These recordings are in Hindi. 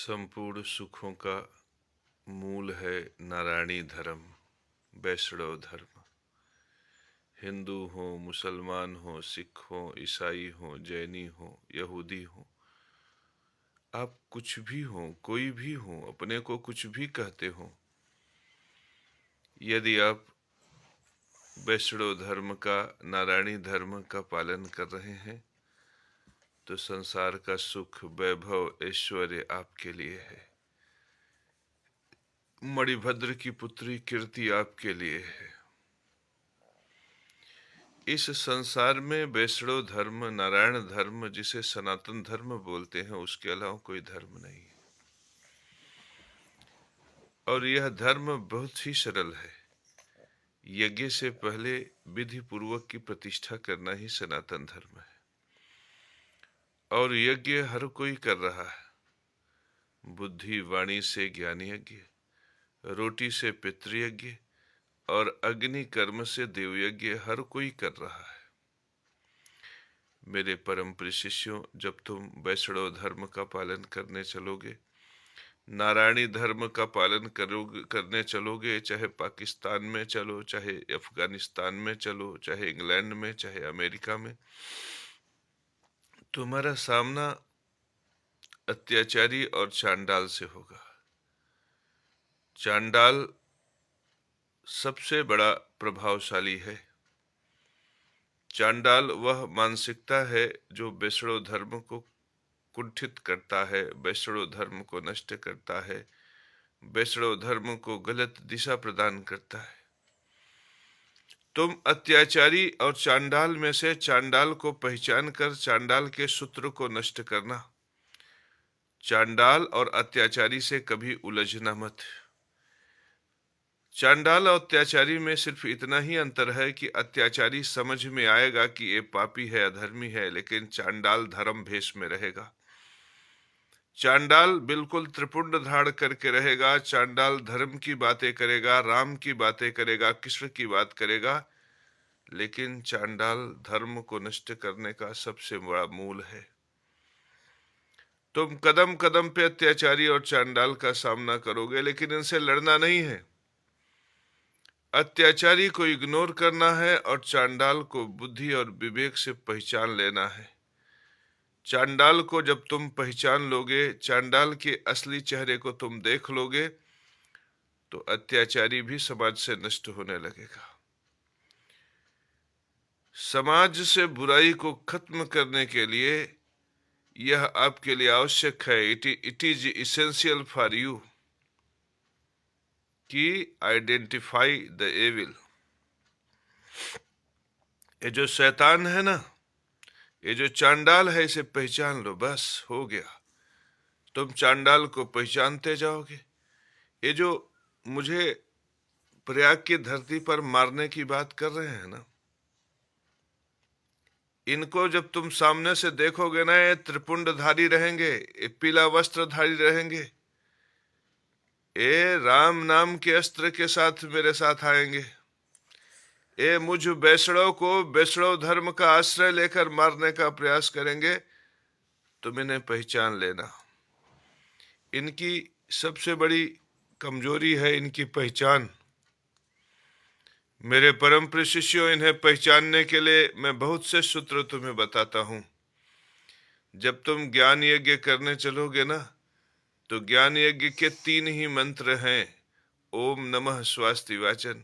संपूर्ण सुखों का मूल है नारायणी धर्म, वैष्णव धर्म। हिंदू हो, मुसलमान हो, सिख हो, ईसाई हो, जैनी हो, यहूदी हो, आप कुछ भी हो, कोई भी हो, अपने को कुछ भी कहते हो, यदि आप वैष्णव धर्म का, नारायणी धर्म का पालन कर रहे हैं तो संसार का सुख, वैभव, ऐश्वर्य आपके लिए है। मणिभद्र की पुत्री कीर्ति आपके लिए है। इस संसार में वैष्णव धर्म, नारायण धर्म, जिसे सनातन धर्म बोलते हैं, उसके अलावा कोई धर्म नहीं है। और यह धर्म बहुत ही सरल है। यज्ञ से पहले विधि पूर्वक की प्रतिष्ठा करना ही सनातन धर्म है। और यज्ञ हर कोई कर रहा है। बुद्धि वाणी से ज्ञान यज्ञ, रोटी से पितृयज्ञ और अग्नि कर्म से देव यज्ञ हर कोई कर रहा है। मेरे परम प्रिय शिष्यों, जब तुम वैष्णव धर्म का पालन करने चलोगे, नारायणी धर्म का पालन करने चलोगे, चाहे पाकिस्तान में चलो, चाहे अफगानिस्तान में चलो, चाहे इंग्लैंड में, चाहे अमेरिका में, तुम्हारा सामना अत्याचारी और चांडाल से होगा। चांडाल सबसे बड़ा प्रभावशाली है। चांडाल वह मानसिकता है जो वैष्णव धर्म को कुंठित करता है, वैष्णव धर्म को नष्ट करता है, वैष्णव धर्म को गलत दिशा प्रदान करता है। तुम अत्याचारी और चांडाल में से चांडाल को पहचान कर चांडाल के सूत्र को नष्ट करना। चांडाल और अत्याचारी से कभी उलझना मत। चांडाल और अत्याचारी में सिर्फ इतना ही अंतर है कि अत्याचारी समझ में आएगा कि ये पापी है, अधर्मी है, लेकिन चांडाल धर्म भेष में रहेगा। चांडाल बिल्कुल त्रिपुंड धाड़ करके रहेगा। चांडाल धर्म की बातें करेगा, राम की बातें करेगा, कृष्ण की बात करेगा, लेकिन चांडाल धर्म को नष्ट करने का सबसे बड़ा मूल है। तुम कदम कदम पे अत्याचारी और चांडाल का सामना करोगे, लेकिन इनसे लड़ना नहीं है। अत्याचारी को इग्नोर करना है और चांडाल को बुद्धि और विवेक से पहचान लेना है। चांडाल को जब तुम पहचान लोगे, चांडाल के असली चेहरे को तुम देख लोगे, तो अत्याचारी भी समाज से नष्ट होने लगेगा। समाज से बुराई को खत्म करने के लिए यह आपके लिए आवश्यक है। It is essential for you कि आइडेंटिफाई द एविल। ये जो शैतान है ना, ये जो चांडाल है, इसे पहचान लो, बस हो गया। तुम चांडाल को पहचानते जाओगे। ये जो मुझे प्रयाग की धरती पर मारने की बात कर रहे हैं ना, इनको जब तुम सामने से देखोगे ना, ये त्रिपुंडधारी रहेंगे, ये पीला वस्त्रधारी रहेंगे, ये राम नाम के अस्त्र के साथ मेरे साथ आएंगे। ये मुझ वैष्णव को वैष्णव धर्म का आश्रय लेकर मारने का प्रयास करेंगे। तुम इन्हें पहचान लेना। इनकी सबसे बड़ी कमजोरी है इनकी पहचान। मेरे परम प्रिय शिष्यों, इन्हें पहचानने के लिए मैं बहुत से सूत्र तुम्हें बताता हूं। जब तुम ज्ञान यज्ञ करने चलोगे ना, तो ज्ञान यज्ञ के 3 ही मंत्र हैं। ओम नमः स्वास्ति वाचन।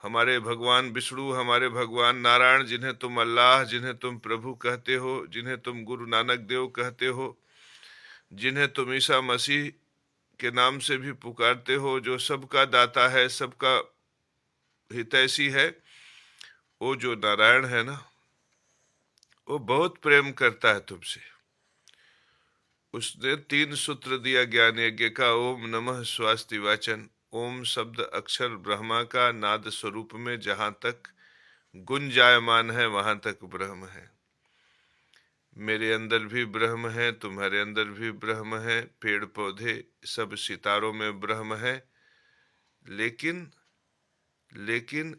हमारे भगवान विष्णु, हमारे भगवान नारायण, जिन्हें तुम अल्लाह, जिन्हें तुम प्रभु कहते हो, जिन्हें तुम गुरु नानक देव कहते हो, जिन्हें तुम ईसा मसीह के नाम से भी पुकारते हो, जो सबका दाता है, सबका हितैषी है, वो जो नारायण है ना, वो बहुत प्रेम करता है तुमसे। उसने 3 सूत्र दिया ज्ञान यज्ञ का। ओम नमः स्वास्ति वाचन। ओम शब्द अक्षर ब्रह्मा का नाद स्वरूप में जहां तक गुंजायमान है, वहां तक ब्रह्म है। मेरे अंदर भी ब्रह्म है, तुम्हारे अंदर भी ब्रह्म है, पेड़ पौधे सब सितारों में ब्रह्म है। लेकिन लेकिन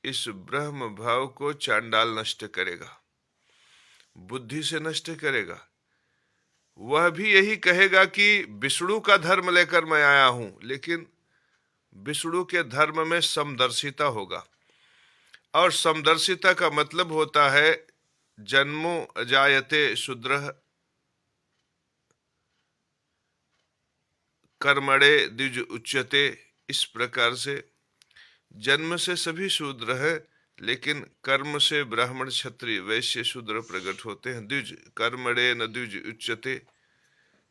इस ब्रह्म भाव को चांडाल नष्ट करेगा, बुद्धि से नष्ट करेगा। वह भी यही कहेगा कि विष्णु का धर्म लेकर मैं आया हूं, लेकिन विष्णु के धर्म में समदर्शिता होगा। और समदर्शिता का मतलब होता है जन्मो अजायते शूद्रः कर्मणे द्विज उच्यते। इस प्रकार से जन्म से सभी शूद्र है, लेकिन कर्म से ब्राह्मण क्षत्रिय वैश्य शूद्र प्रकट होते हैं। द्विज कर्मणे न द्विज उच्यते,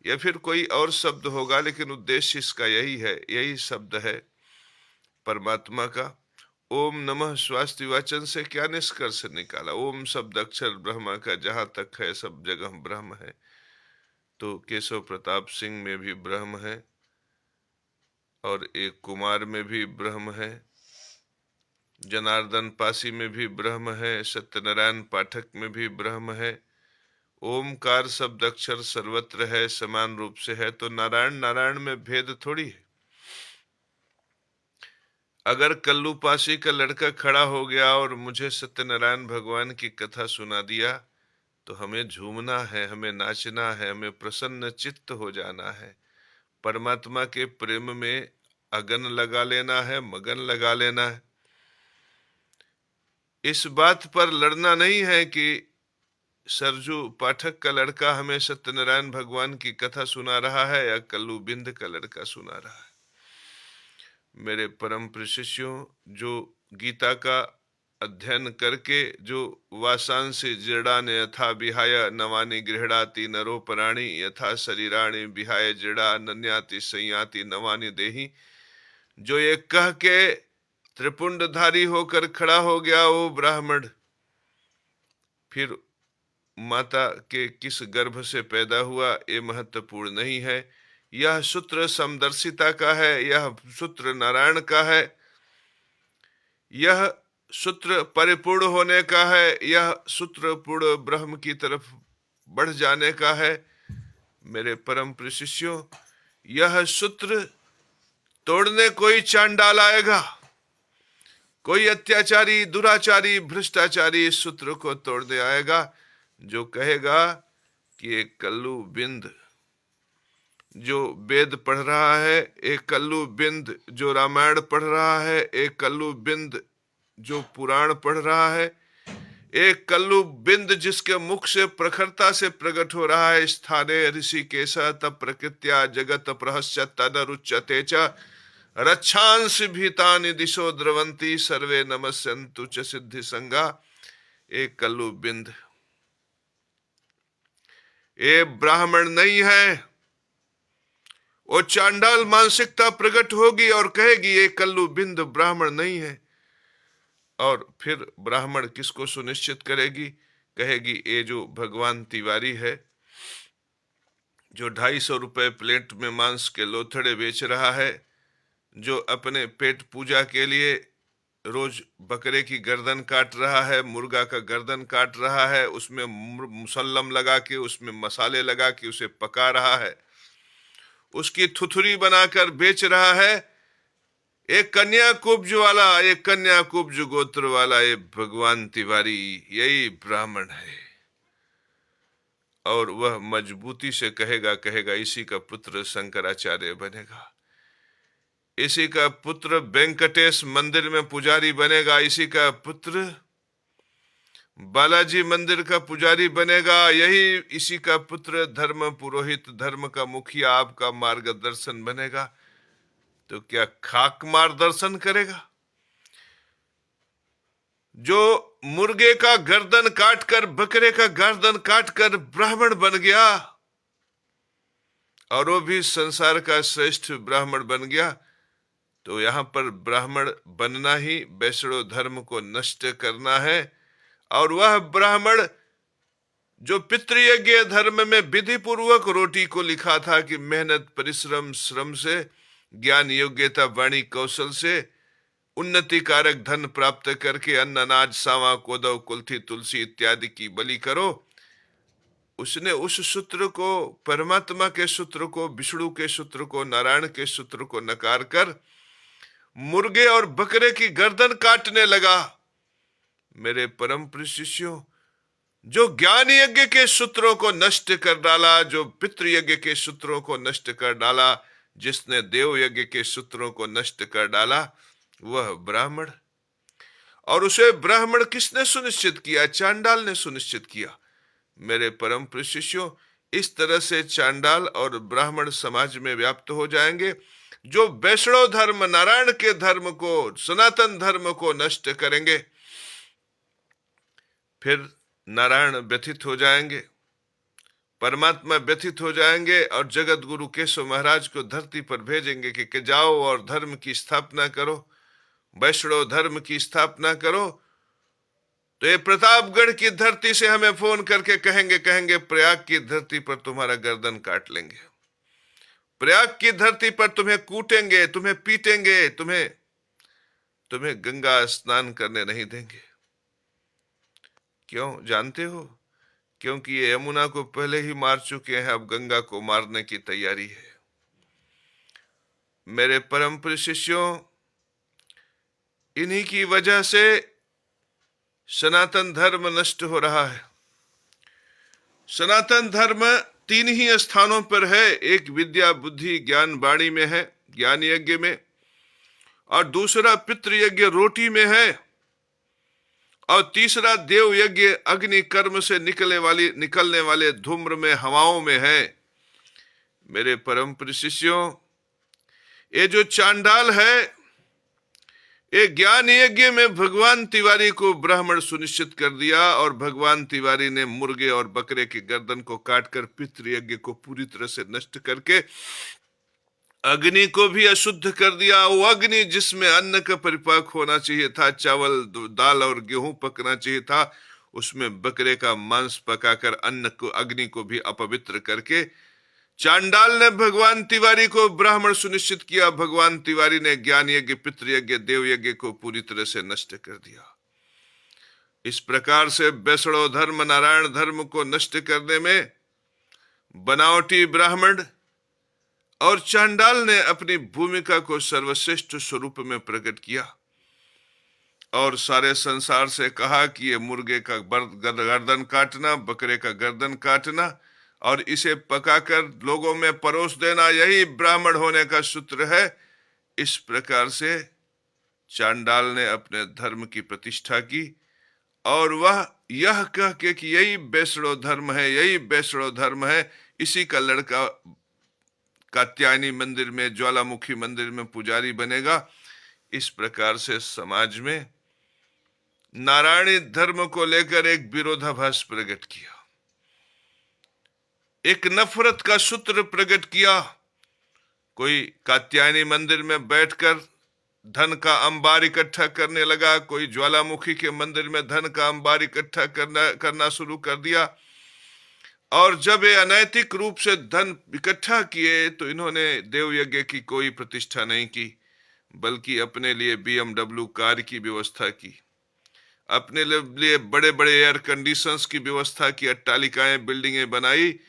या फिर कोई और शब्द होगा, लेकिन उद्देश्य इसका यही है, यही शब्द है परमात्मा का। ओम नमः स्वास्थ्य वाचन से क्या निष्कर्ष निकाला? ओम शब्द अक्षर ब्रह्मा का जहां तक है सब जगह ब्रह्म है। तो केशव प्रताप सिंह में भी ब्रह्म है, और एक कुमार में भी ब्रह्म है, जनार्दन पासी में भी ब्रह्म है, सत्यनारायण पाठक में भी ब्रह्म है। ओमकार शब्द अक्षर सर्वत्र है, समान रूप से है। तो नारायण नारायण में भेद थोड़ी है। अगर कल्लू पासी का लड़का खड़ा हो गया और मुझे सत्यनारायण भगवान की कथा सुना दिया, तो हमें झूमना है, हमें नाचना है, हमें प्रसन्न चित्त हो जाना है, परमात्मा के प्रेम में अगन लगा लेना है, मगन लगा लेना है। इस बात पर लड़ना नहीं है कि सरजू पाठक का लड़का हमें सत्यनारायण भगवान की कथा सुना रहा है या कल्लू बिंद का लड़का सुना रहा है। मेरे परम शिष्यों, जो गीता का अध्ययन करके जो वासांसि जीर्णानि यथा विहाय नवानि गृह्णाति नरो प्राणी यथा शरीराणि विहाय जीर्णा नन्याति संयाति नवानि देहि, जो ये कह के त्रिपुंडधारी होकर खड़ा हो गया वो ब्राह्मण फिर माता के किस गर्भ से पैदा हुआ ये महत्वपूर्ण नहीं है। यह सूत्र समदर्शिता का है, यह सूत्र नारायण का है, यह सूत्र परिपूर्ण होने का है, यह सूत्र पूर्ण ब्रह्म की तरफ बढ़ जाने का है। मेरे परम शिष्यों, यह सूत्र तोड़ने कोई चांडाल आएगा, कोई अत्याचारी दुराचारी भ्रष्टाचारी इस सूत्र को तोड़ने आएगा, जो कहेगा कि एक कल्लू बिंद जो वेद पढ़ रहा है, एक कल्लू बिंद जो रामायण पढ़ रहा है, एक कल्लू बिंद जो पुराण पढ़ रहा है, एक कल्लू बिंद जिसके मुख से प्रखरता से प्रकट हो रहा है, स्थाने ऋषिकेश तप प्रकृत्या जगत प्रहस्य तदरुच्यते च रक्षांश भीतानि दिशो द्रवंती सर्वे नमस्यन्तु च सिद्धि संगा। एक कल्लू बिंद, ये ब्राह्मण नहीं है। वो चांडाल मानसिकता प्रकट होगी और कहेगी ये कल्लू बिंद ब्राह्मण नहीं है। और फिर ब्राह्मण किसको सुनिश्चित करेगी? कहेगी ये जो भगवान तिवारी है, जो 250 रुपए प्लेट में मांस के लोथड़े बेच रहा है, जो अपने पेट पूजा के लिए रोज बकरे की गर्दन काट रहा है, मुर्गा का गर्दन काट रहा है, उसमें मुसल्लम लगा के, उसमें मसाले लगा के उसे पका रहा है, उसकी थुथुरी बनाकर बेच रहा है, एक कन्या कुब्ज वाला, एक कन्या कुब्ज गोत्र वाला ये भगवान तिवारी, यही ब्राह्मण है। और वह मजबूती से कहेगा इसी का पुत्र शंकराचार्य बनेगा, इसी का पुत्र वेंकटेश मंदिर में पुजारी बनेगा, इसी का पुत्र बालाजी मंदिर का पुजारी बनेगा, यही इसी का पुत्र धर्म पुरोहित, धर्म का मुखिया, आपका मार्गदर्शन बनेगा। तो क्या खाक मार्गदर्शन करेगा? जो मुर्गे का गर्दन काटकर, बकरे का गर्दन काटकर ब्राह्मण बन गया, और वो भी संसार का श्रेष्ठ ब्राह्मण बन गया, तो यहां पर ब्राह्मण बनना ही वैष्णव धर्म को नष्ट करना है। और वह ब्राह्मण जो पितृयज्ञ धर्म में विधि पूर्वक रोटी को लिखा था कि मेहनत परिश्रम श्रम से, ज्ञान योग्यता वाणी कौशल से उन्नति कारक धन प्राप्त करके अन्न अनाज सावा कोदव कुल्थी तुलसी इत्यादि की बलि करो, उसने उस सूत्र को, परमात्मा के सूत्र को, विष्णु के सूत्र को, नारायण के सूत्र को नकार कर मुर्गे और बकरे की गर्दन काटने लगा। मेरे परम प्रिय शिष्यों, जो ज्ञान यज्ञ के सूत्रों को नष्ट कर डाला, जो पितृ यज्ञ के सूत्रों को नष्ट कर डाला, जिसने देव यज्ञ के सूत्रों को नष्ट कर डाला, वह ब्राह्मण। और उसे ब्राह्मण किसने सुनिश्चित किया? चांडाल ने सुनिश्चित किया। मेरे परम प्रिय शिष्यों, इस तरह से चांडाल और ब्राह्मण समाज में व्याप्त हो जाएंगे, जो वैष्णव धर्म, नारायण के धर्म को, सनातन धर्म को नष्ट करेंगे। फिर नारायण व्यथित हो जाएंगे, परमात्मा व्यथित हो जाएंगे और जगत गुरु केशव महाराज को धरती पर भेजेंगे कि जाओ और धर्म की स्थापना करो, वैष्णव धर्म की स्थापना करो। तो ये प्रतापगढ़ की धरती से हमें फोन करके कहेंगे प्रयाग की धरती पर तुम्हारा गर्दन काट लेंगे, प्रयाग की धरती पर तुम्हें कूटेंगे, तुम्हें पीटेंगे, तुम्हें गंगा स्नान करने नहीं देंगे। क्यों जानते हो? क्योंकि ये यमुना को पहले ही मार चुके हैं, अब गंगा को मारने की तैयारी है। मेरे परम प्रिय शिष्यों, इन्हीं की वजह से सनातन धर्म नष्ट हो रहा है। सनातन धर्म 3 ही स्थानों पर है। एक विद्या बुद्धि ज्ञान वाणी में है, ज्ञान यज्ञ में, और दूसरा पितृ यज्ञ रोटी में है, और तीसरा देव यज्ञ अग्नि कर्म से निकलने वाले धूम्र में, हवाओं में है। मेरे परम प्रिय शिष्यों, ये जो चांडाल है, ये ज्ञान यज्ञ में भगवान तिवारी को ब्राह्मण सुनिश्चित कर दिया, और भगवान तिवारी ने मुर्गे और बकरे की गर्दन को काटकर पितृ यज्ञ को पूरी तरह से नष्ट करके अग्नि को भी अशुद्ध कर दिया। वो अग्नि जिसमें अन्न का परिपाक होना चाहिए था, चावल दाल और गेहूं पकना चाहिए था, उसमें बकरे का मांस पकाकर अग्नि को भी अपवित्र करके चांडाल ने भगवान तिवारी को ब्राह्मण सुनिश्चित किया। भगवान तिवारी ने ज्ञान यज्ञ, पितृ यज्ञ, देव यज्ञ को पूरी तरह से नष्ट कर दिया। इस प्रकार से वैष्णव धर्म, नारायण धर्म को नष्ट करने में बनावटी ब्राह्मण और चांडाल ने अपनी भूमिका को सर्वश्रेष्ठ स्वरूप में प्रकट किया, और सारे संसार से कहा कि ये मुर्गे का गर्दन काटना, बकरे का गर्दन काटना और इसे पकाकर लोगों में परोस देना, यही ब्राह्मण होने का सूत्र है। इस प्रकार से चांडाल ने अपने धर्म की प्रतिष्ठा की, और वह यह कह के कि यही वैष्णव धर्म है, यही वैष्णव धर्म है, इसी का लड़का कात्यायनी मंदिर में, ज्वालामुखी मंदिर में पुजारी बनेगा। इस प्रकार से समाज में नारायणी धर्म को लेकर एक विरोधाभास प्रकट किया, एक नफरत का सूत्र प्रकट किया। कोई कात्यायनी मंदिर में बैठकर धन का अंबार इकट्ठा करने लगा, कोई ज्वालामुखी के मंदिर में धन का अंबार इकट्ठा करना शुरू कर दिया। और जब ये अनैतिक रूप से धन इकट्ठा किए तो इन्होंने देव यज्ञ की कोई प्रतिष्ठा नहीं की, बल्कि अपने लिए BMW कार की व्यवस्था की, अपने लिए बड़े बड़े एयर कंडीशंस की व्यवस्था की, अट्टालिकाएं, बिल्डिंगें बनाई।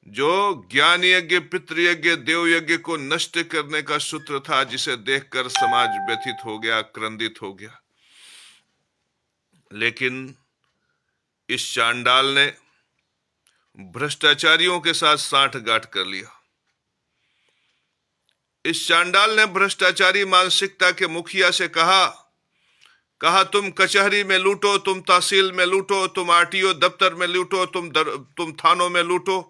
जो ज्ञान यज्ञ, पितृ यज्ञ, देव यज्ञ को नष्ट करने का सूत्र था, जिसे देखकर समाज व्यथित हो गया, क्रंदित हो गया। लेकिन इस चांडाल ने भ्रष्टाचारियों के साथ साठगांठ कर लिया। इस चांडाल ने भ्रष्टाचारी मानसिकता के मुखिया से कहा तुम कचहरी में लूटो, तुम तहसील में लूटो, तुम RTO दफ्तर में लूटो, तुम थानों में लूटो,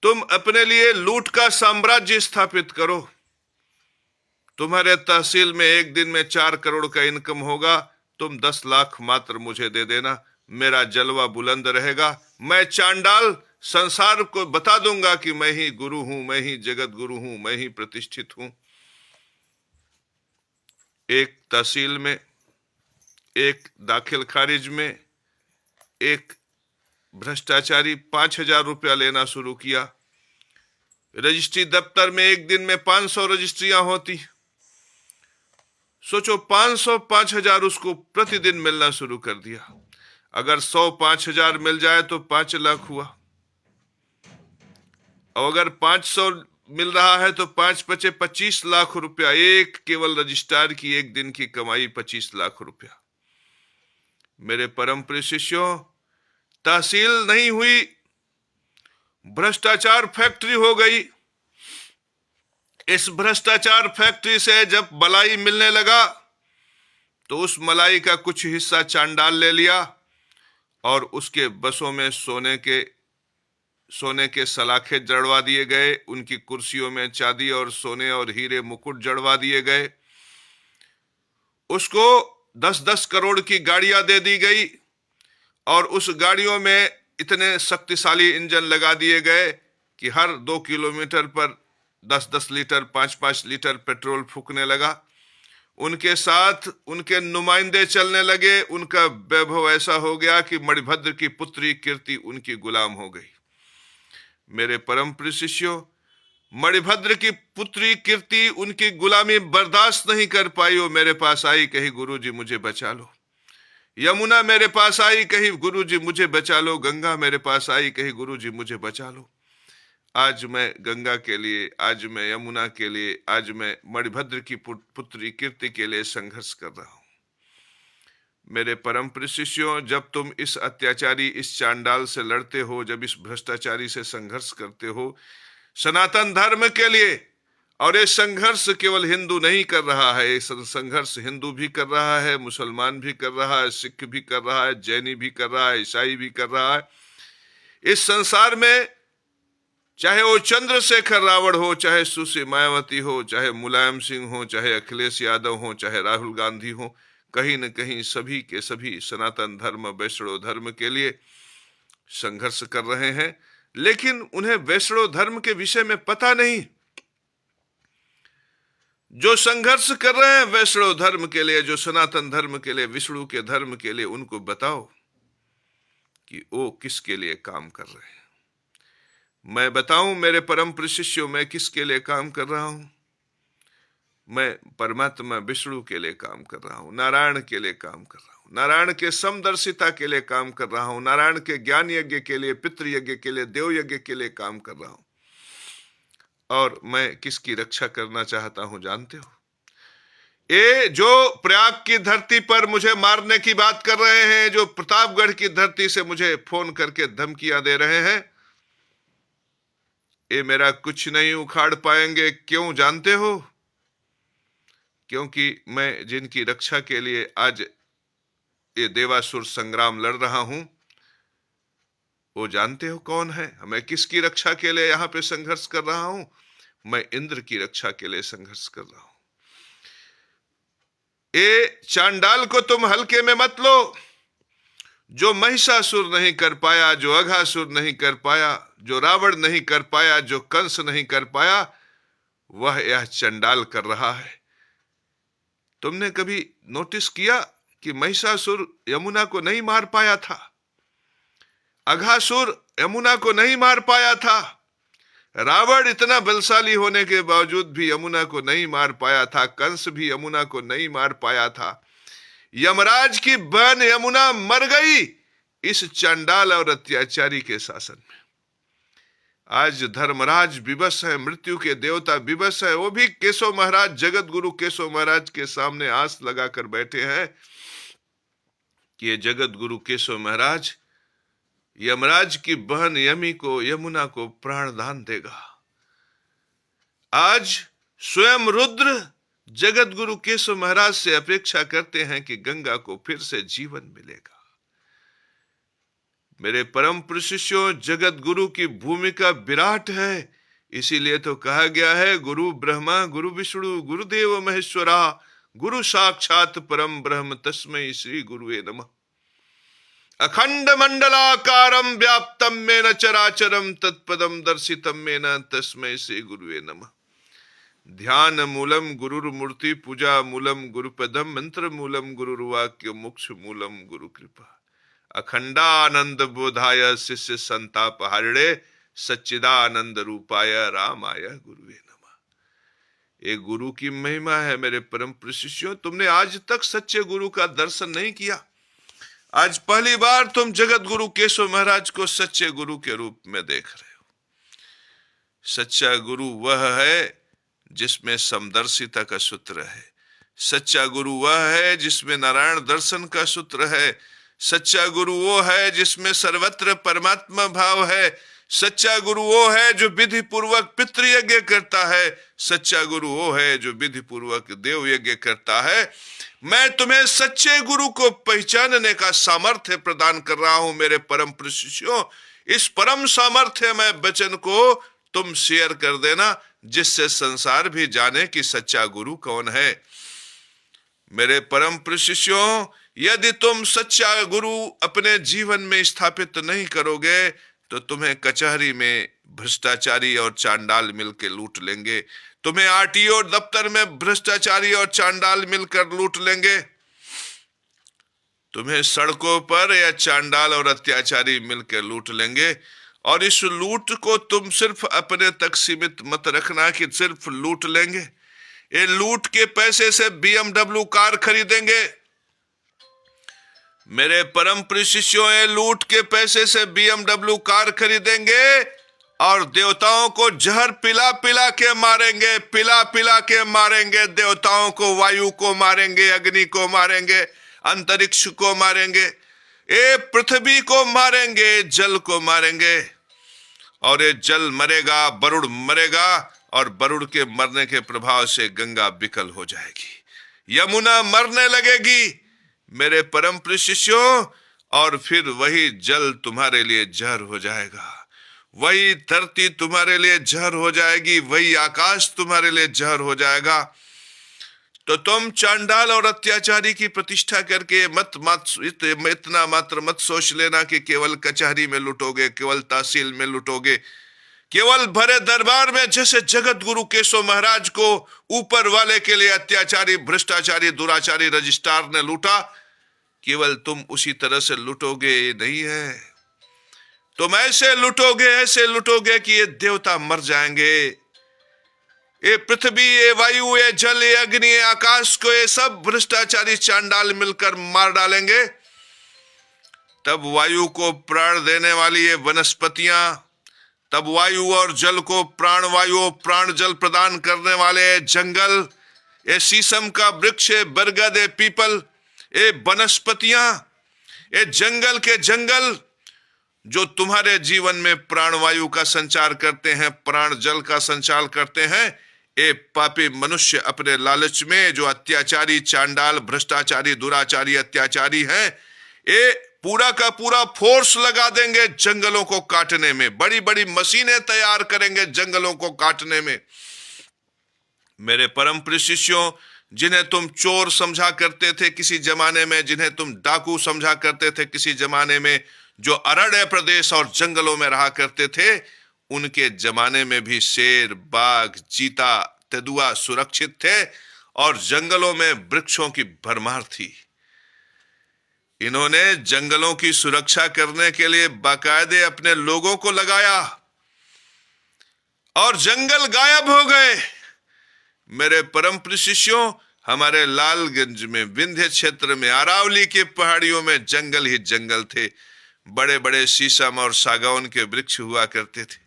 तुम अपने लिए लूट का साम्राज्य स्थापित करो। तुम्हारे तहसील में एक दिन में 4 करोड़ का इनकम होगा, तुम 10 लाख मात्र मुझे दे देना, मेरा जलवा बुलंद रहेगा। मैं चांडाल संसार को बता दूंगा कि मैं ही गुरु हूं, मैं ही जगत गुरु हूं, मैं ही प्रतिष्ठित हूं। एक तहसील में, एक दाखिल खारिज में एक भ्रष्टाचारी 5,000 रुपया लेना शुरू किया। रजिस्ट्री दफ्तर में एक दिन में 500 रजिस्ट्रियां होती। सोचो, 500 5,000 उसको प्रतिदिन मिलना शुरू कर दिया। अगर 100 5,000 मिल जाए तो 5 लाख हुआ, और अगर 500 मिल रहा है तो 5 पचे 25 लाख रुपया। एक केवल रजिस्ट्रार की एक दिन की कमाई 25 लाख रुपया। मेरे परम प्रिय शिष्यों, तहसील नहीं हुई, भ्रष्टाचार फैक्ट्री हो गई। इस भ्रष्टाचार फैक्ट्री से जब मलाई मिलने लगा तो उस मलाई का कुछ हिस्सा चांडाल ले लिया और उसके बसों में सोने के सलाखे जड़वा दिए गए, उनकी कुर्सियों में चांदी और सोने और हीरे मुकुट जड़वा दिए गए। उसको 10-10 करोड़ की गाड़ियां दे दी गई और उस गाड़ियों में इतने शक्तिशाली इंजन लगा दिए गए कि हर 2 किलोमीटर पर 10-10 लीटर 5-5 लीटर पेट्रोल फूकने लगा। उनके साथ उनके नुमाइंदे चलने लगे। उनका वैभव ऐसा हो गया कि मणिभद्र की पुत्री कीर्ति उनकी गुलाम हो गई। मेरे परम प्रिय शिष्यों, मणिभद्र की पुत्री कीर्ति उनकी गुलामी बर्दाश्त नहीं कर पाई। वो मेरे पास आई, कही गुरुजी मुझे बचा लो। यमुना मेरे पास आई, कही गुरुजी मुझे बचा लो। गंगा मेरे पास आई, कही गुरुजी मुझे बचा लो। आज मैं गंगा के लिए, आज मैं यमुना के लिए, आज मैं मणिभद्र की पुत्री कीर्ति के लिए संघर्ष कर रहा हूं। मेरे परम प्रिय शिष्यों, जब तुम इस अत्याचारी, इस चांडाल से लड़ते हो, जब इस भ्रष्टाचारी से संघर्ष करते हो सनातन धर्म के लिए, और ये संघर्ष केवल हिंदू नहीं कर रहा है, ये संघर्ष हिंदू भी कर रहा है, मुसलमान भी कर रहा है, सिख भी कर रहा है, जैनी भी कर रहा है, ईसाई भी कर रहा है। इस संसार में चाहे वो चंद्रशेखर रावण हो, चाहे सुश्री मायावती हो, चाहे मुलायम सिंह हो, चाहे अखिलेश यादव हो, चाहे राहुल गांधी हो, कहीं न कहीं सभी के सभी सनातन धर्म, वैष्णव धर्म के लिए संघर्ष कर रहे हैं। लेकिन उन्हें वैष्णव धर्म के विषय में पता नहीं। जो संघर्ष कर रहे हैं वैष्णव धर्म के लिए, जो सनातन धर्म के लिए, विष्णु के धर्म के लिए, उनको बताओ कि वो किसके लिए काम कर रहे हैं। मैं बताऊं मेरे परम प्रिय शिष्यों, मैं किसके लिए काम कर रहा हूं? मैं परमात्मा विष्णु के लिए काम कर रहा हूं, नारायण के लिए काम कर रहा हूं, नारायण के समदर्शिता के लिए काम कर रहा हूं, नारायण के ज्ञान यज्ञ के लिए, पितृ यज्ञ के लिए, देव यज्ञ के लिए काम कर रहा हूं। और मैं किसकी रक्षा करना चाहता हूं जानते हो? ये जो प्रयाग की धरती पर मुझे मारने की बात कर रहे हैं, जो प्रतापगढ़ की धरती से मुझे फोन करके धमकियां दे रहे हैं, ये मेरा कुछ नहीं उखाड़ पाएंगे। क्यों जानते हो? क्योंकि मैं जिनकी रक्षा के लिए आज ये देवासुर संग्राम लड़ रहा हूं, वो जानते हो कौन है? मैं किसकी रक्षा के लिए यहां पे संघर्ष कर रहा हूं? मैं इंद्र की रक्षा के लिए संघर्ष कर रहा हूं। ये चांडाल को तुम हल्के में मत लो। जो महिषासुर नहीं कर पाया, जो अघासुर नहीं कर पाया, जो रावण नहीं कर पाया, जो कंस नहीं कर पाया, वह यह चांडाल कर रहा है। तुमने कभी नोटिस किया कि महिषासुर यमुना को नहीं मार पाया था? अघासुर यमुना को नहीं मार पाया था। रावण इतना बलशाली होने के बावजूद भी यमुना को नहीं मार पाया था। कंस भी यमुना को नहीं मार पाया था। यमराज की बहन यमुना मर गई इस चांडाल और अत्याचारी के शासन में। आज धर्मराज विवश है, मृत्यु के देवता विवश है। वो भी केशव महाराज, जगत गुरु केशव महाराज के सामने आस लगाकर बैठे हैं कि ये जगत गुरु केशव महाराज यमराज की बहन यमी को, यमुना को प्राण दान देगा। आज स्वयं रुद्र जगत गुरु केशव महाराज से अपेक्षा करते हैं कि गंगा को फिर से जीवन मिलेगा। मेरे परम प्रिय शिष्यों, जगत गुरु की भूमिका विराट है। इसीलिए तो कहा गया है, गुरु ब्रह्मा गुरु विष्णु गुरुदेव महेश्वरा, गुरु साक्षात परम ब्रह्म तस्मै श्री गुरुवे नमः। अखंड मंडलाकारं व्याप्तं मेन चराचरं तत्पदं दर्शितं मेन तस्मै श्री गुरुवे नमः। ध्यान मूलम गुरुर्मूर्ति, पूजा मूलम गुरुपदम, मंत्र मूलम गुरुर्वाक्य, मोक्ष मूलम गुरु कृपा। अखंडानंद बोधाय शिष्य संताप हारिणे, सच्चिदानंद रूपाय रामाय गुरुवे नमः। एक गुरु की महिमा है मेरे परम प्रिय शिष्यों। तुमने आज तक सच्चे गुरु का दर्शन नहीं किया। आज पहली बार तुम जगत गुरु केशव महाराज को सच्चे गुरु के रूप में देख रहे हो। सच्चा गुरु वह है जिसमें समदर्शिता का सूत्र है। सच्चा गुरु वह है जिसमें नारायण दर्शन का सूत्र है। सच्चा गुरु वो है जिसमें सर्वत्र परमात्मा भाव है। सच्चा गुरु वो है जो विधि पूर्वक पितृयज्ञ करता है। सच्चा गुरु वो है जो विधि पूर्वक देव यज्ञ करता है। मैं तुम्हें सच्चे गुरु को पहचानने का सामर्थ्य प्रदान कर रहा हूं मेरे परम प्रिय शिष्यों। इस परम सामर्थ्य में वचन को तुम शेयर कर देना, जिससे संसार भी जाने कि सच्चा गुरु कौन है। मेरे परम प्रिय शिष्यों, यदि तुम सच्चा गुरु अपने जीवन में स्थापित नहीं करोगे तो तुम्हें कचहरी में भ्रष्टाचारी और चांडाल मिलकर लूट लेंगे। तुम्हें आरटीओ दफ्तर में भ्रष्टाचारी और चांडाल मिलकर लूट लेंगे। तुम्हें सड़कों पर या चांडाल और अत्याचारी मिलकर लूट लेंगे। और इस लूट को तुम सिर्फ अपने तक सीमित मत रखना कि सिर्फ लूट लेंगे। ये लूट के पैसे से BMW कार खरीदेंगे। मेरे परम प्रिय शिष्यों, ये लूट के पैसे से BMW कार खरीदेंगे और देवताओं को जहर पिला पिला के मारेंगे, पिला पिला के मारेंगे। देवताओं को, वायु को मारेंगे, अग्नि को मारेंगे, अंतरिक्ष को मारेंगे, ये पृथ्वी को मारेंगे, जल को मारेंगे। और ये जल मरेगा, वरुण मरेगा, और वरुण के मरने के प्रभाव से गंगा विकल हो जाएगी, यमुना मरने लगेगी मेरे परम प्रिय शिष्यों। और फिर वही जल तुम्हारे लिए जहर हो जाएगा, वही धरती तुम्हारे लिए जहर हो जाएगी, वही आकाश तुम्हारे लिए जहर हो जाएगा। तो तुम चांडाल और अत्याचारी की प्रतिष्ठा करके इतना मात्र मत सोच लेना कि केवल कचहरी में लुटोगे, केवल तहसील में लुटोगे, केवल भरे दरबार में जैसे जगत गुरु केशव महाराज को ऊपर वाले के लिए अत्याचारी, भ्रष्टाचारी, दुराचारी रजिस्ट्रार ने लूटा, केवल तुम उसी तरह से लुटोगे ये नहीं है। तुम ऐसे लुटोगे कि ये देवता मर जाएंगे, ये पृथ्वी, ये वायु, ये जल, ये अग्नि, ये आकाश को ये सब भ्रष्टाचारी चांडाल मिलकर मार डालेंगे। तब वायु को प्राण देने वाली ये वनस्पतियां, तब वायु और जल को प्राण वायु, प्राण जल प्रदान करने वाले जंगल, ये शीशम का वृक्ष, बरगद, ये पीपल, ये वनस्पतियां, ये जंगल के जंगल जो तुम्हारे जीवन में प्राण वायु का संचार करते हैं, प्राण जल का संचार करते हैं, ये पापी मनुष्य अपने लालच में जो अत्याचारी, चांडाल, भ्रष्टाचारी, दुराचारी, अत्याचारी हैं, ये पूरा का पूरा फोर्स लगा देंगे जंगलों को काटने में, बड़ी बड़ी मशीनें तैयार करेंगे जंगलों को काटने में। मेरे परम प्रिय शिष्यों, जिन्हें तुम चोर समझा करते थे किसी जमाने में, जिन्हें तुम डाकू समझा करते थे किसी जमाने में, जो अरण्य प्रदेश और जंगलों में रहा करते थे, उनके जमाने में भी शेर, बाघ, चीता, तेंदुआ सुरक्षित थे और जंगलों में वृक्षों की भरमार थी। इन्होंने जंगलों की सुरक्षा करने के लिए बाकायदे अपने लोगों को लगाया और जंगल गायब हो गए। मेरे परम प्रिय शिष्यों, हमारे लालगंज में, विंध्य क्षेत्र में, अरावली के पहाड़ियों में जंगल ही जंगल थे। बड़े बड़े शीशम और सागौन के वृक्ष हुआ करते थे।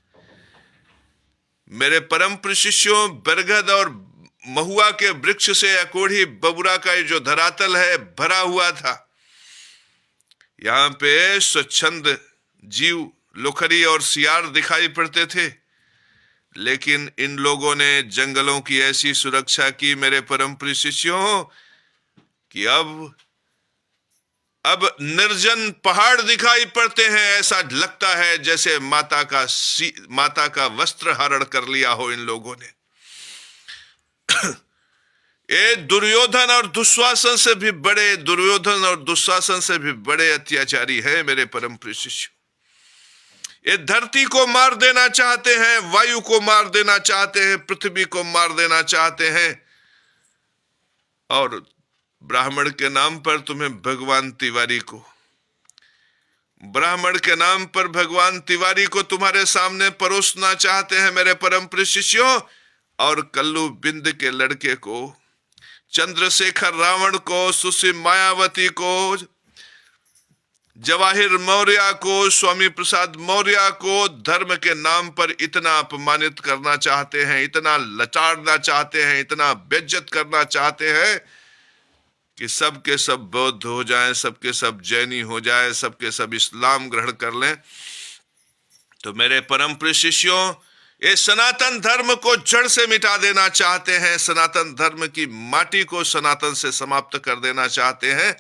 मेरे परम प्रिय शिष्यों, बरगद और महुआ के वृक्ष से अकोढ़ी बबुरा का जो धरातल है भरा हुआ था। यहां पे स्वच्छंद जीव, लोखरी और सियार दिखाई पड़ते थे, लेकिन इन लोगों ने जंगलों की ऐसी सुरक्षा की मेरे परम प्रिय शिष्यों कि अब निर्जन पहाड़ दिखाई पड़ते हैं। ऐसा लगता है जैसे माता का वस्त्र हरण कर लिया हो इन लोगों ने। ये दुर्योधन और दुशासन से भी बड़े अत्याचारी हैं मेरे परम प्रिय शिष्य। ये धरती को मार देना चाहते हैं, वायु को मार देना चाहते हैं, पृथ्वी को मार देना चाहते हैं। और ब्राह्मण के नाम पर तुम्हें भगवान तिवारी को तुम्हारे सामने परोसना चाहते हैं मेरे परम प्रिय शिष्यों। और कल्लू बिंद के लड़के को, चंद्रशेखर रावण को, सुश्री मायावती को, जवाहिर मौर्य को, स्वामी प्रसाद मौर्य को धर्म के नाम पर इतना अपमानित करना चाहते हैं, इतना लचाड़ना चाहते हैं, इतना बेइज्जत करना चाहते हैं कि सब के सब बौद्ध हो जाएं, सबके सब जैनी हो जाए, सबके सब इस्लाम ग्रहण कर लें। तो मेरे परम प्रिय शिष्यों, ये सनातन धर्म को जड़ से मिटा देना चाहते हैं, सनातन धर्म की माटी को सनातन से समाप्त कर देना चाहते हैं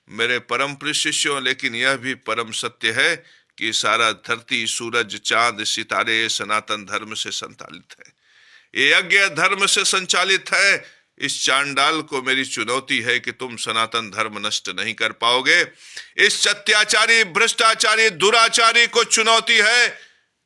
मेरे परम प्रिय शिष्यों। लेकिन यह भी परम सत्य है कि सारा धरती, सूरज, चांद, सितारे सनातन धर्म से संचालित है, ये यज्ञ धर्म से संचालित है। इस चांडाल को मेरी चुनौती है कि तुम सनातन धर्म नष्ट नहीं कर पाओगे। इस सत्याचारी, भ्रष्टाचारी, दुराचारी को चुनौती है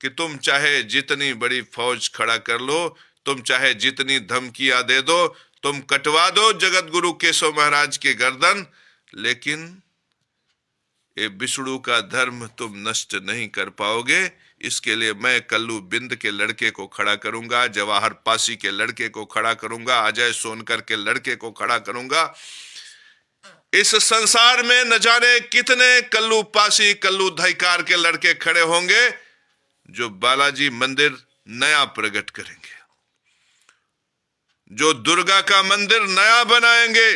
कि तुम चाहे जितनी बड़ी फौज खड़ा कर लो, तुम चाहे जितनी धमकियां दे दो, तुम कटवा दो जगत गुरु केशव महाराज के गर्दन, लेकिन ये विष्णु का धर्म तुम नष्ट नहीं कर पाओगे। इसके लिए मैं कल्लू बिंद के लड़के को खड़ा करूंगा, जवाहर पासी के लड़के को खड़ा करूंगा, अजय सोनकर के लड़के को खड़ा करूंगा। इस संसार में न जाने कितने कल्लू पासी, कल्लू धाइकार के लड़के खड़े होंगे जो बालाजी मंदिर नया प्रकट करेंगे, जो दुर्गा का मंदिर नया बनाएंगे।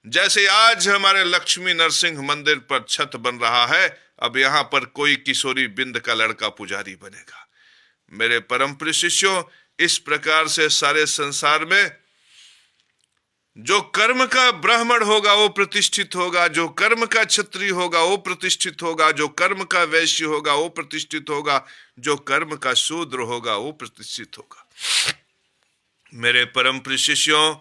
जैसे आज हमारे लक्ष्मी नरसिंह मंदिर पर छत बन रहा है, अब यहां पर कोई किशोरी बिंद का लड़का पुजारी बनेगा। मेरे परम प्रिय शिष्यों, इस प्रकार से सारे संसार में जो कर्म का ब्राह्मण होगा वो प्रतिष्ठित होगा, जो कर्म का क्षत्रिय होगा वो प्रतिष्ठित होगा, जो कर्म का वैश्य होगा वो प्रतिष्ठित होगा, जो कर्म का शूद्र होगा वो प्रतिष्ठित होगा। मेरे परम प्रिय शिष्यों,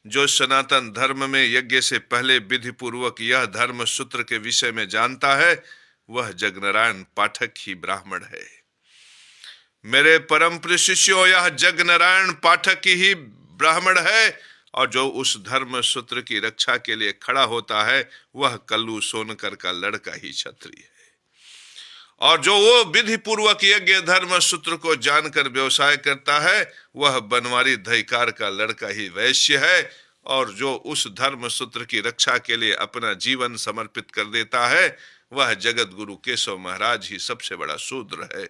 जो सनातन धर्म में यज्ञ से पहले विधि पूर्वक यह धर्म सूत्र के विषय में जानता है, वह जगनारायण पाठक ही ब्राह्मण है। मेरे परम प्रिय शिष्यों, यह जगनारायण पाठक ही ब्राह्मण है, और जो उस धर्म सूत्र की रक्षा के लिए खड़ा होता है वह कल्लू सोनकर का लड़का ही क्षत्रिय है। और जो वो विधि पूर्वक यज्ञ धर्म सूत्र को जानकर व्यवसाय करता है वह बनवारी धैकार का लड़का ही वैश्य है। और जो उस धर्म सूत्र की रक्षा के लिए अपना जीवन समर्पित कर देता है वह जगत गुरु केशव महाराज ही सबसे बड़ा शूद्र है।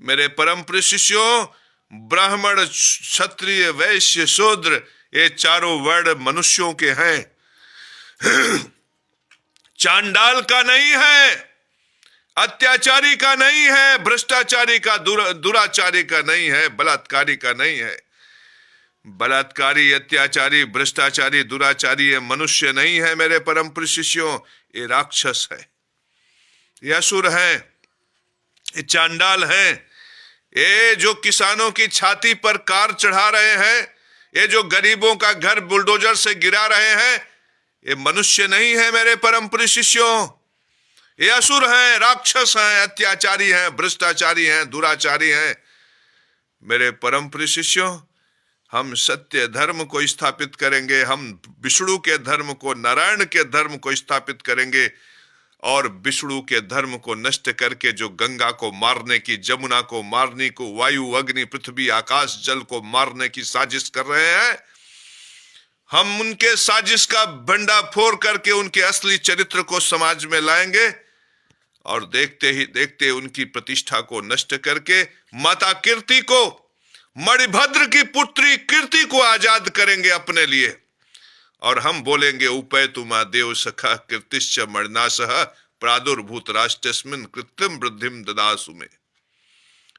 मेरे परम प्रिय शिष्यों, ब्राह्मण, क्षत्रिय, वैश्य, शूद्र, ये चारों वर्ण मनुष्यों के हैं, चांडाल का नहीं है, अत्याचारी का नहीं है, भ्रष्टाचारी का, दुराचारी का नहीं है, बलात्कारी का नहीं है। बलात्कारी, अत्याचारी, भ्रष्टाचारी, दुराचारी ये मनुष्य नहीं है मेरे परम प्रिय शिष्यों, ये राक्षस है, ये असुर है, ये चांडाल है। ये जो किसानों की छाती पर कार चढ़ा रहे हैं, ये जो गरीबों का घर बुलडोजर से गिरा रहे हैं, ये मनुष्य नहीं है मेरे परम प्रिय शिष्यों, ये असुर हैं, राक्षस हैं, अत्याचारी हैं, भ्रष्टाचारी हैं, दुराचारी हैं। मेरे परम प्रिय शिष्यों, हम सत्य धर्म को स्थापित करेंगे, हम विष्णु के धर्म को, नारायण के धर्म को स्थापित करेंगे, और विष्णु के धर्म को नष्ट करके जो गंगा को मारने की, जमुना को मारने को, वायु, अग्नि, पृथ्वी, आकाश, जल को मारने की साजिश कर रहे हैं, हम उनके साजिश का भंडाफोड़ करके उनके असली चरित्र को समाज में लाएंगे, और देखते ही देखते उनकी प्रतिष्ठा को नष्ट करके माता कीर्ति को, मणिभद्र की पुत्री कीर्ति को आजाद करेंगे अपने लिए। और हम बोलेंगे, उपैतु मा देव सखा कीर्तिश्च मणिनाशः प्रादुर्भूत राष्ट्रस्मिन् कृत्रिम वृद्धिम ददासु में।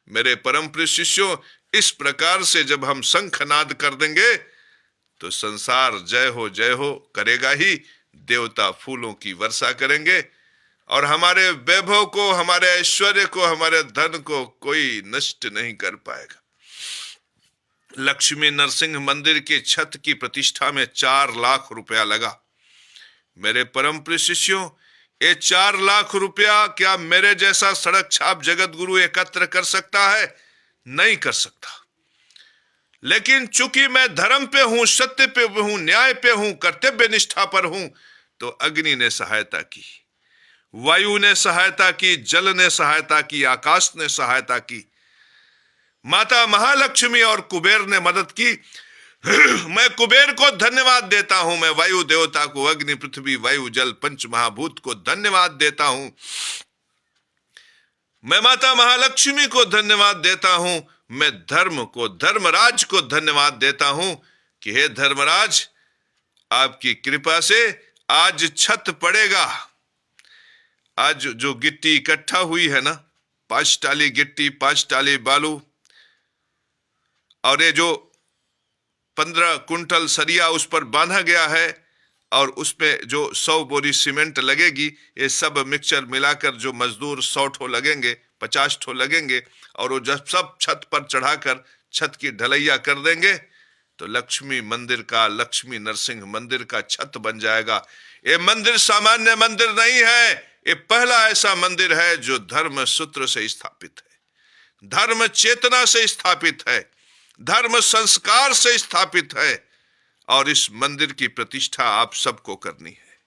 मेरे परम प्रिय शिष्यों, इस प्रकार से जब हम शंखनाद कर देंगे तो संसार जय हो करेगा ही, देवता फूलों की वर्षा करेंगे, और हमारे वैभव को, हमारे ऐश्वर्य को, हमारे धन को कोई नष्ट नहीं कर पाएगा। लक्ष्मी नरसिंह मंदिर की छत की प्रतिष्ठा में 4 लाख रुपया लगा। मेरे परम प्रिय शिष्यों, ये 4 लाख रुपया क्या मेरे जैसा सड़क छाप जगत गुरु एकत्र कर सकता है? नहीं कर सकता। लेकिन चूंकि मैं धर्म पे हूं, सत्य पे हूं, न्याय पे हूं, कर्तव्य निष्ठा पर हूं, तो अग्नि ने सहायता की, वायु ने सहायता की, जल ने सहायता की, आकाश ने सहायता की, माता महालक्ष्मी और कुबेर ने मदद की। मैं कुबेर को धन्यवाद देता हूं, मैं वायु देवता को, अग्नि, पृथ्वी, वायु, जल, पंच महाभूत को धन्यवाद देता हूं, मैं माता महालक्ष्मी को धन्यवाद देता हूं, मैं धर्म को, धर्मराज को धन्यवाद देता हूं कि हे धर्मराज, आपकी कृपा से आज छत पड़ेगा। आज जो गिट्टी इकट्ठा हुई है ना, 5 टाली गिट्टी, 5 टाली बालू, और ये जो 15 कुंटल सरिया उस पर बांधा गया है, और उसमें जो 100 बोरी सीमेंट लगेगी, ये सब मिक्सचर मिलाकर जो मजदूर 100 ठो लगेंगे, 50 ठो लगेंगे, और वो जब सब छत पर चढ़ाकर छत की ढलैया कर देंगे तो लक्ष्मी मंदिर का, लक्ष्मी नरसिंह मंदिर का छत बन जाएगा। ये मंदिर सामान्य मंदिर नहीं है, ये पहला ऐसा मंदिर है जो धर्म सूत्र से स्थापित है, धर्म चेतना से स्थापित है, धर्म संस्कार से स्थापित है। और इस मंदिर की प्रतिष्ठा आप सबको करनी है।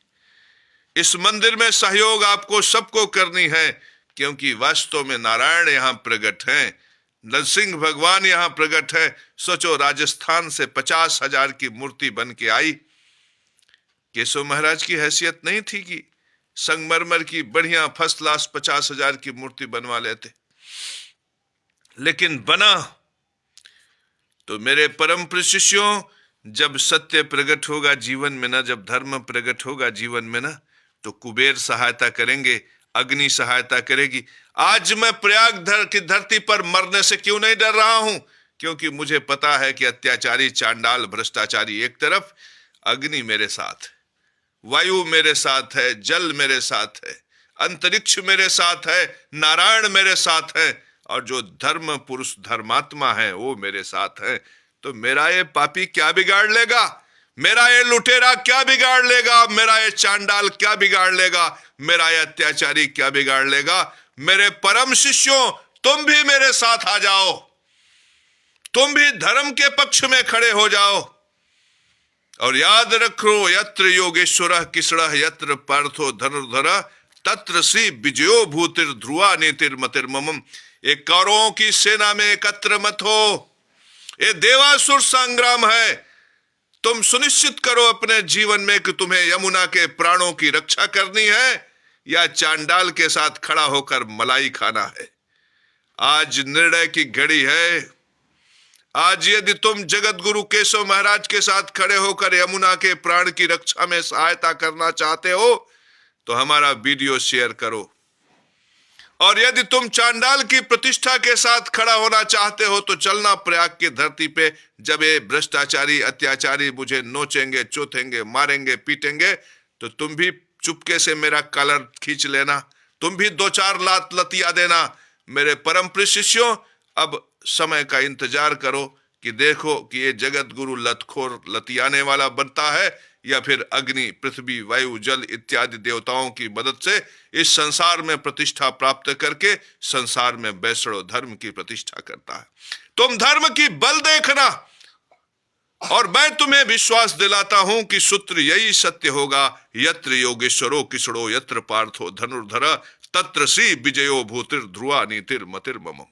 इस मंदिर में सहयोग आपको सबको करनी है, क्योंकि वास्तव में नारायण यहां प्रकट हैं, नरसिंह भगवान यहां प्रकट है। सोचो, राजस्थान से 50,000 की मूर्ति बन के आई। केशव महाराज की हैसियत नहीं थी कि संगमरमर की बढ़िया फर्स्ट क्लास 50,000 की मूर्ति बनवा लेते, लेकिन बना। तो मेरे परम प्रिय शिष्यों, जब सत्य प्रकट होगा जीवन में ना, जब धर्म प्रकट होगा जीवन में ना, तो कुबेर सहायता करेंगे, अग्नि सहायता करेगी। आज मैं प्रयाग की धरती पर मरने से क्यों नहीं डर रहा हूं? क्योंकि मुझे पता है कि अत्याचारी, चांडाल, भ्रष्टाचारी एक तरफ, अग्नि मेरे साथ, वायु मेरे साथ है, जल मेरे साथ है, अंतरिक्ष मेरे साथ है, नारायण मेरे साथ है, और जो धर्म पुरुष, धर्मात्मा है, वो मेरे साथ है। तो मेरा ये पापी क्या बिगाड़ लेगा? मेरा ये लुटेरा क्या बिगाड़ लेगा? मेरा ये चांडाल क्या बिगाड़ लेगा? मेरा ये अत्याचारी क्या बिगाड़ लेगा? मेरे परम शिष्यों, तुम भी मेरे साथ आ जाओ, तुम भी धर्म के पक्ष में खड़े हो जाओ, और याद रखो, यत्र योगेश्वर किसड़ यत्र पार्थो धनुर्धर तत्र श्री विजयो भूतिर ध्रुवा नीतिर मतिर्मम। एक कौरवों की सेना में एकत्र मत हो, ये देवासुर संग्राम है। तुम सुनिश्चित करो अपने जीवन में कि तुम्हें यमुना के प्राणों की रक्षा करनी है या चांडाल के साथ खड़ा होकर मलाई खाना है। आज निर्णय की घड़ी है। आज यदि तुम जगत गुरु केशव महाराज के साथ खड़े होकर यमुना के प्राण की रक्षा में सहायता करना चाहते हो तो हमारा वीडियो शेयर करो, और यदि तुम चांडाल की प्रतिष्ठा के साथ खड़ा होना चाहते हो तो चलना प्रयाग की धरती पे। जब ये भ्रष्टाचारी, अत्याचारी मुझे नोचेंगे, चोथेंगे, मारेंगे, पीटेंगे, तो तुम भी चुपके से मेरा कॉलर खींच लेना, तुम भी 2-4 लात लतिया देना। मेरे परम प्रिय शिष्यों, अब समय का इंतजार करो कि देखो कि ये जगत गुरु लतखोर, लतियाने वाला बनता है या फिर अग्नि, पृथ्वी, वायु, जल इत्यादि देवताओं की मदद से इस संसार में प्रतिष्ठा प्राप्त करके संसार में वैष्णव धर्म की प्रतिष्ठा करता है। तुम धर्म की बल देखना, और मैं तुम्हें विश्वास दिलाता हूं कि सूत्र यही सत्य होगा, यत्र योगेश्वरो किसड़ो यत्र पार्थो धनुर्धर तत्र श्री विजयो भूतिर ध्रुवा नीतिर मतिर्मम।